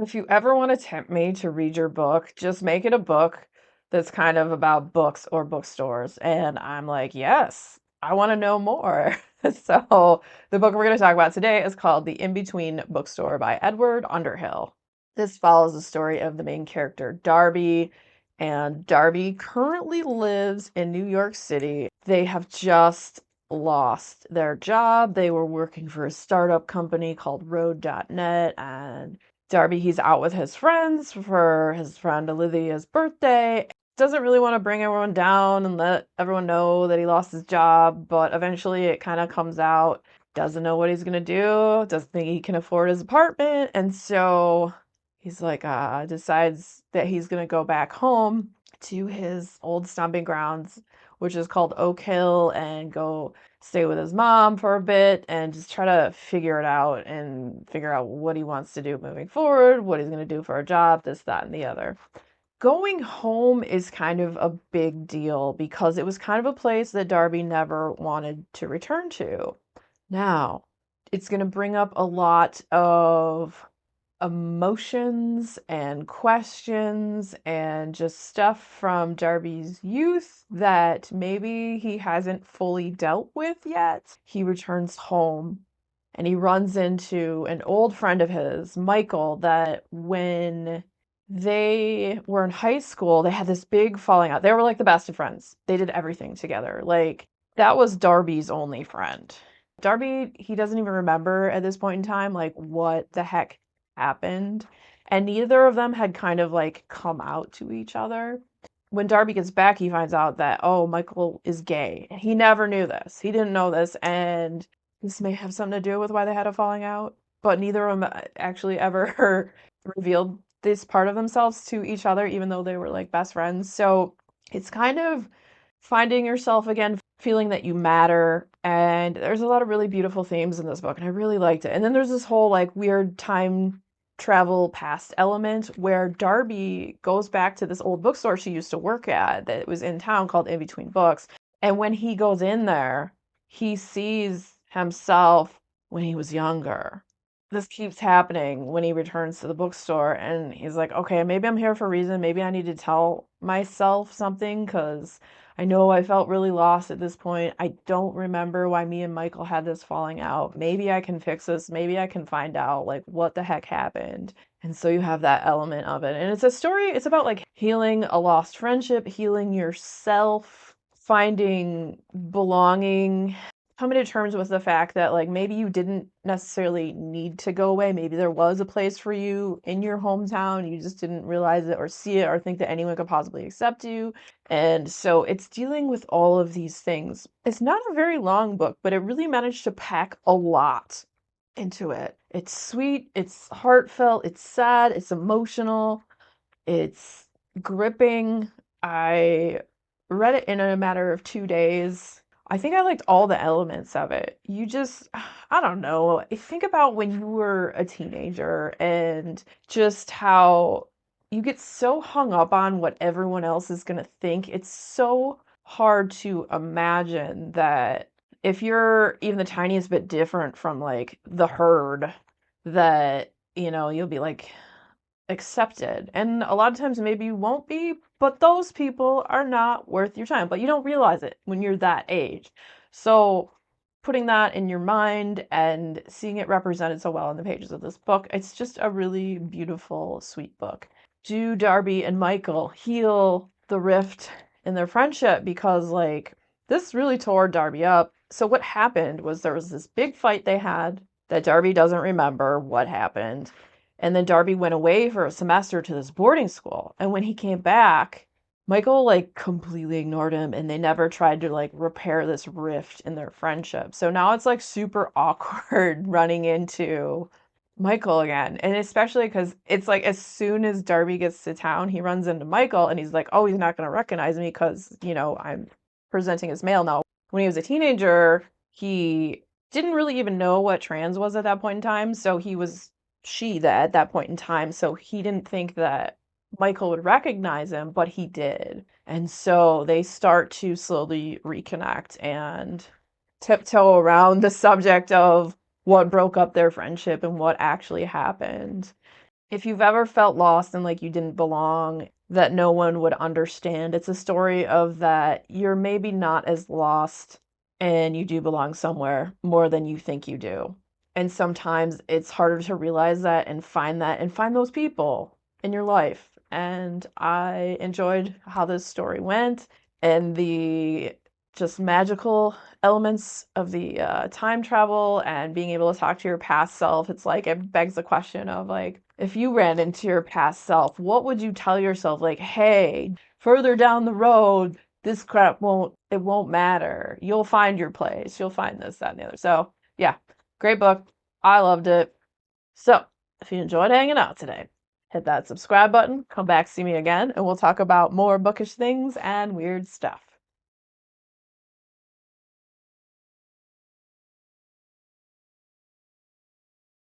If you ever want to tempt me to read your book, just make it a book that's kind of about books or bookstores. And I'm like, yes, I want to know more. So, the book we're going to talk about today is called The In-Between Bookstore by Edward Underhill. This follows the story of the main character, Darby. And Darby currently lives in New York City. They have just lost their job. They were working for a startup company called Road.net, and Darby, he's out with his friends for his friend Olivia's birthday. Doesn't really want to bring everyone down and let everyone know that he lost his job, but eventually it kind of comes out. Doesn't know what he's gonna do, doesn't think he can afford his apartment, and so he's like, decides that he's gonna go back home to his old stomping grounds, which is called Oak Hill, and go stay with his mom for a bit and just try to figure it out and figure out what he wants to do moving forward, what he's going to do for a job, this, that, and the other. Going home is kind of a big deal because it was kind of a place that Darby never wanted to return to. Now, it's going to bring up a lot of emotions and questions and just stuff from Darby's youth that maybe he hasn't fully dealt with yet. He returns home and he runs into an old friend of his, Michael, that when they were in high school, they had this big falling out. They were like the best of friends. They did everything together. Like, that was Darby's only friend. Darby, he doesn't even remember at this point in time, like, what the heck happened. And neither of them had kind of like come out to each other. When Darby gets back, he finds out that, oh, Michael is gay. He never knew this. He didn't know this. And this may have something to do with why they had a falling out. But neither of them actually ever revealed this part of themselves to each other, even though they were like best friends. So it's kind of finding yourself again, feeling that you matter. And there's a lot of really beautiful themes in this book, and I really liked it. And then there's this whole like weird time travel past element where Darby goes back to this old bookstore she used to work at that was in town called In Between Books. And when he goes in there, he sees himself when he was younger. This keeps happening when he returns to the bookstore, and he's like, okay, maybe I'm here for a reason. Maybe I need to tell myself something because I know I felt really lost at this point. I don't remember why me and Michael had this falling out. Maybe I can fix this. Maybe I can find out like what the heck happened. And so you have that element of it. And it's a story, it's about like healing a lost friendship, healing yourself, finding belonging, coming to terms with the fact that like maybe you didn't necessarily need to go away. Maybe there was a place for you in your hometown. You just didn't realize it or see it or think that anyone could possibly accept you. And so it's dealing with all of these things. It's not a very long book, but it really managed to pack a lot into it. It's sweet, it's heartfelt, it's sad, it's emotional, it's gripping. I read it in a matter of 2 days. I think I liked all the elements of it. You just, I don't know. Think about when you were a teenager and just how you get so hung up on what everyone else is going to think. It's so hard to imagine that if you're even the tiniest bit different from like the herd, that, you'll be like, accepted. And a lot of times maybe you won't be, but those people are not worth your time. But you don't realize it when you're that age. So putting that in your mind and seeing it represented so well in the pages of this book, it's just a really beautiful, sweet book. Do Darby and Michael heal the rift in their friendship? Because like this really tore Darby up. So what happened was there was this big fight they had that Darby doesn't remember what happened. And then Darby went away for a semester to this boarding school. And when he came back, Michael like completely ignored him, and they never tried to like repair this rift in their friendship. So now it's like super awkward running into Michael again. And especially because it's like as soon as Darby gets to town, he runs into Michael and he's like, oh, he's not going to recognize me because, I'm presenting as male now. When he was a teenager, he didn't really even know what trans was at that point in time. So he was she that at that point in time. So he didn't think that Michael would recognize him, but he did. And so they start to slowly reconnect and tiptoe around the subject of what broke up their friendship and what actually happened. If you've ever felt lost and like you didn't belong, that no one would understand, it's a story of that you're maybe not as lost and you do belong somewhere more than you think you do. And sometimes it's harder to realize that and find those people in your life. And I enjoyed how this story went and the just magical elements of the time travel and being able to talk to your past self. It's like it begs the question of like, if you ran into your past self, what would you tell yourself? Like, hey, further down the road, this crap won't matter. You'll find your place. You'll find this, that, and the other. So yeah, great book. I loved it. So if you enjoyed hanging out today, hit that subscribe button, come back, see me again, and we'll talk about more bookish things and weird stuff.